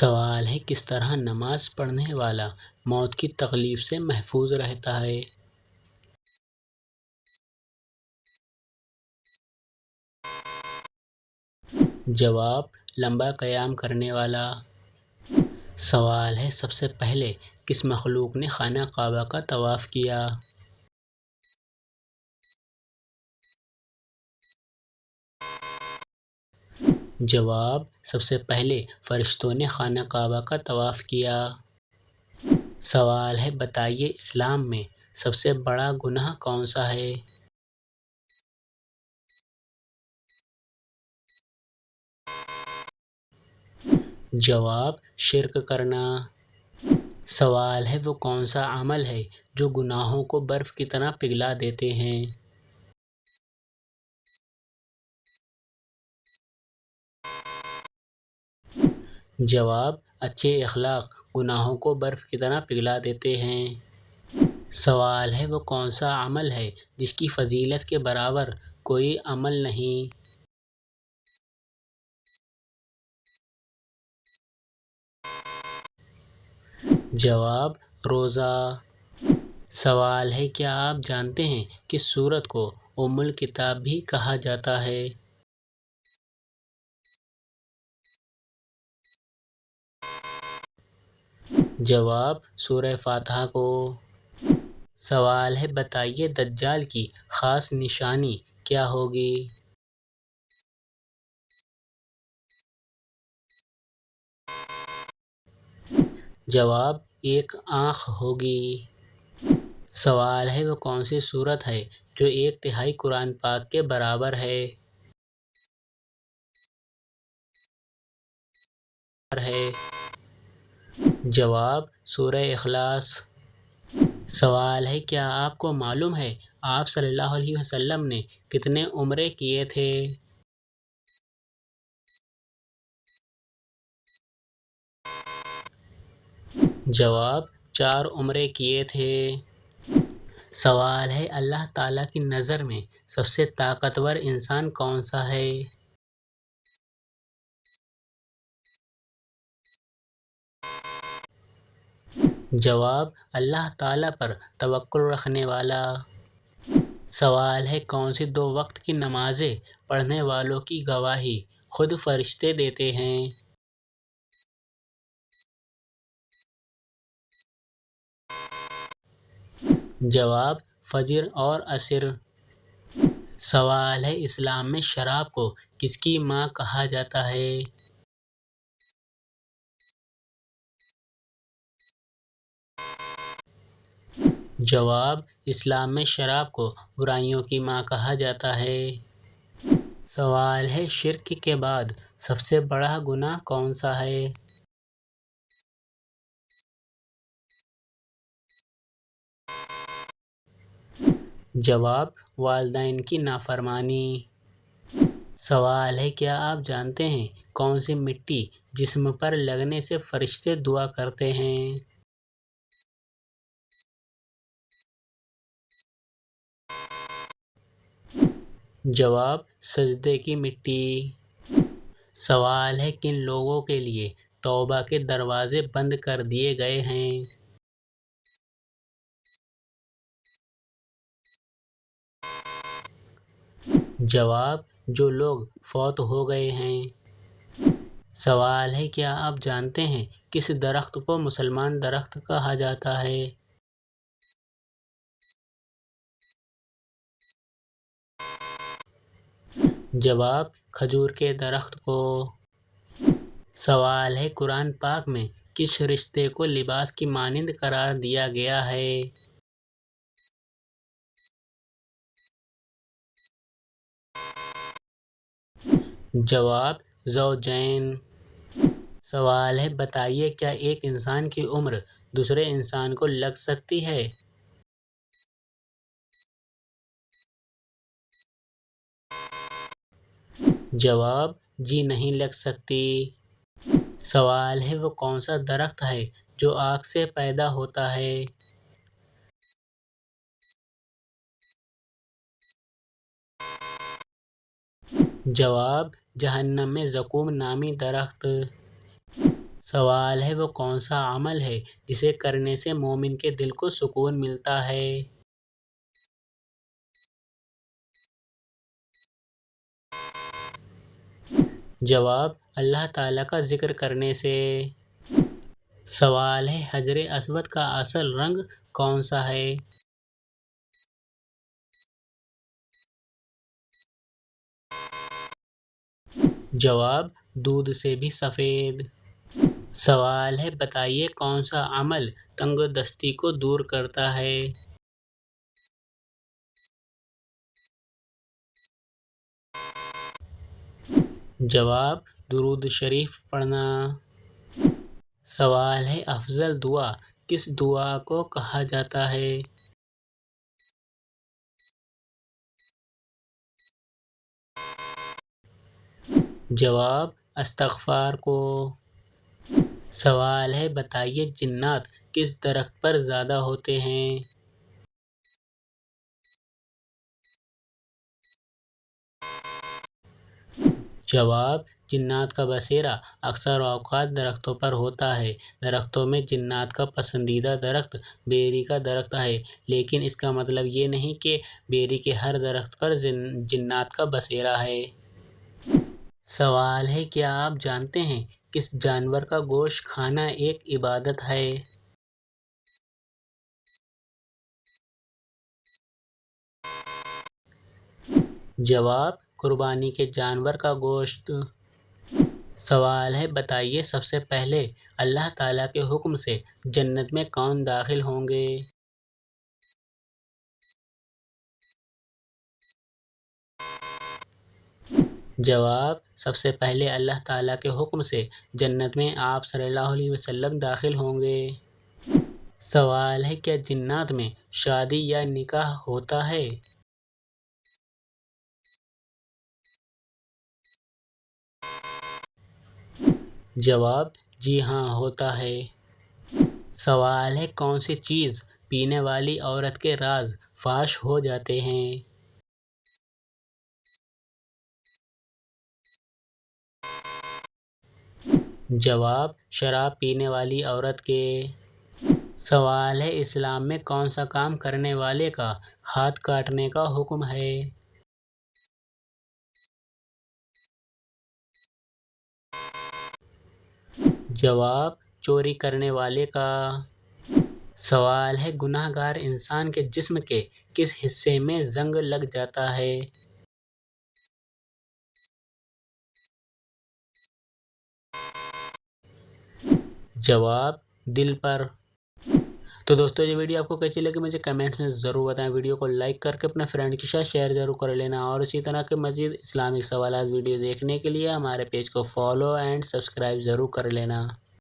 سوال ہے کس طرح نماز پڑھنے والا موت کی تکلیف سے محفوظ رہتا ہے؟ جواب: لمبا قیام کرنے والا۔ سوال ہے سب سے پہلے کس مخلوق نے خانہ کعبہ کا طواف کیا؟ جواب: سب سے پہلے فرشتوں نے خانہ کعبہ کا طواف کیا۔ سوال ہے بتائیے اسلام میں سب سے بڑا گناہ کون سا ہے؟ جواب: شرک کرنا۔ سوال ہے وہ کون سا عمل ہے جو گناہوں کو برف کی طرح پگھلا دیتے ہیں؟ جواب: اچھے اخلاق گناہوں کو برف کی طرح پگھلا دیتے ہیں۔ سوال ہے وہ کون سا عمل ہے جس کی فضیلت کے برابر کوئی عمل نہیں؟ جواب: روزہ۔ سوال ہے کیا آپ جانتے ہیں کس سورت کو ام الکتاب بھی کہا جاتا ہے؟ جواب: سورہ فاتحہ کو۔ سوال ہے بتائیے دجال کی خاص نشانی کیا ہوگی؟ جواب: ایک آنکھ ہوگی۔ سوال ہے وہ کون سی سورت ہے جو 1/3 قرآن پاک کے برابر ہے؟ جواب: سورہ اخلاص۔ سوال ہے کیا آپ کو معلوم ہے آپ صلی اللہ علیہ وسلم نے کتنے عمرے کیے تھے؟ جواب: 4 عمرے کیے تھے۔ سوال ہے اللہ تعالیٰ کی نظر میں سب سے طاقتور انسان کون سا ہے؟ جواب: اللہ تعالیٰ پر توکل رکھنے والا۔ سوال ہے کون سی 2 وقت کی نمازیں پڑھنے والوں کی گواہی خود فرشتے دیتے ہیں؟ جواب: فجر اور عصر۔ سوال ہے اسلام میں شراب کو کس کی ماں کہا جاتا ہے؟ جواب: اسلام میں شراب کو برائیوں کی ماں کہا جاتا ہے۔ سوال ہے شرک کے بعد سب سے بڑا گناہ کون سا ہے؟ جواب: والدین کی نافرمانی۔ سوال ہے کیا آپ جانتے ہیں کون سی مٹی جسم پر لگنے سے فرشتے دعا کرتے ہیں؟ جواب: سجدے کی مٹی۔ سوال ہے کن لوگوں کے لیے توبہ کے دروازے بند کر دیے گئے ہیں؟ جواب: جو لوگ فوت ہو گئے ہیں۔ سوال ہے کیا آپ جانتے ہیں کس درخت کو مسلمان درخت کہا جاتا ہے؟ جواب: کھجور کے درخت کو۔ سوال ہے قرآن پاک میں کس رشتے کو لباس کی مانند قرار دیا گیا ہے؟ جواب: زوجین۔ سوال ہے بتائیے کیا ایک انسان کی عمر دوسرے انسان کو لگ سکتی ہے؟ جواب: جی نہیں لگ سکتی۔ سوال ہے وہ کون سا درخت ہے جو آگ سے پیدا ہوتا ہے؟ جواب: جہنم میں زقوم نامی درخت۔ سوال ہے وہ کون سا عمل ہے جسے کرنے سے مومن کے دل کو سکون ملتا ہے؟ جواب اللہ تعالیٰ کا ذکر کرنے سے۔ سوال ہے حجر اسود کا اصل رنگ کون سا ہے؟ جواب دودھ سے بھی سفید۔ سوال ہے بتائیے کون سا عمل تنگ دستی کو دور کرتا ہے؟ جواب درود شریف پڑھنا۔ سوال ہے افضل دعا کس دعا کو کہا جاتا ہے؟ جواب استغفار کو۔ سوال ہے بتائیے جنات کس درخت پر زیادہ ہوتے ہیں؟ جواب جنات کا بسیرا اکثر اوقات درختوں پر ہوتا ہے۔ درختوں میں جنات کا پسندیدہ درخت بیری کا درخت ہے، لیکن اس کا مطلب یہ نہیں کہ بیری کے ہر درخت پر جنات کا بسیرا ہے۔ سوال ہے کیا آپ جانتے ہیں کس جانور کا گوشت کھانا ایک عبادت ہے؟ جواب قربانی کے جانور کا گوشت۔ سوال ہے بتائیے سب سے پہلے اللہ تعالیٰ کے حکم سے جنت میں کون داخل ہوں گے؟ جواب سب سے پہلے اللہ تعالیٰ کے حکم سے جنت میں آپ صلی اللہ علیہ وسلم داخل ہوں گے۔ سوال ہے کیا جنات میں شادی یا نکاح ہوتا ہے؟ جواب جی ہاں ہوتا ہے۔ سوال ہے کون سی چیز پینے والی عورت کے راز فاش ہو جاتے ہیں؟ جواب شراب پینے والی عورت کے۔ سوال ہے اسلام میں کون سا کام کرنے والے کا ہاتھ کاٹنے کا حکم ہے؟ جواب چوری کرنے والے کا۔ سوال ہے گناہ گار انسان کے جسم کے کس حصے میں زنگ لگ جاتا ہے؟ جواب دل پر۔ تو دوستو یہ ویڈیو آپ کو کیسی لگی مجھے کمنٹس میں ضرور بتائیں۔ ویڈیو کو لائک کر کے اپنے فرینڈ کے ساتھ شیئر ضرور کر لینا، اور اسی طرح کے مزید اسلامک سوالات ویڈیو دیکھنے کے لیے ہمارے پیج کو فالو اینڈ سبسکرائب ضرور کر لینا۔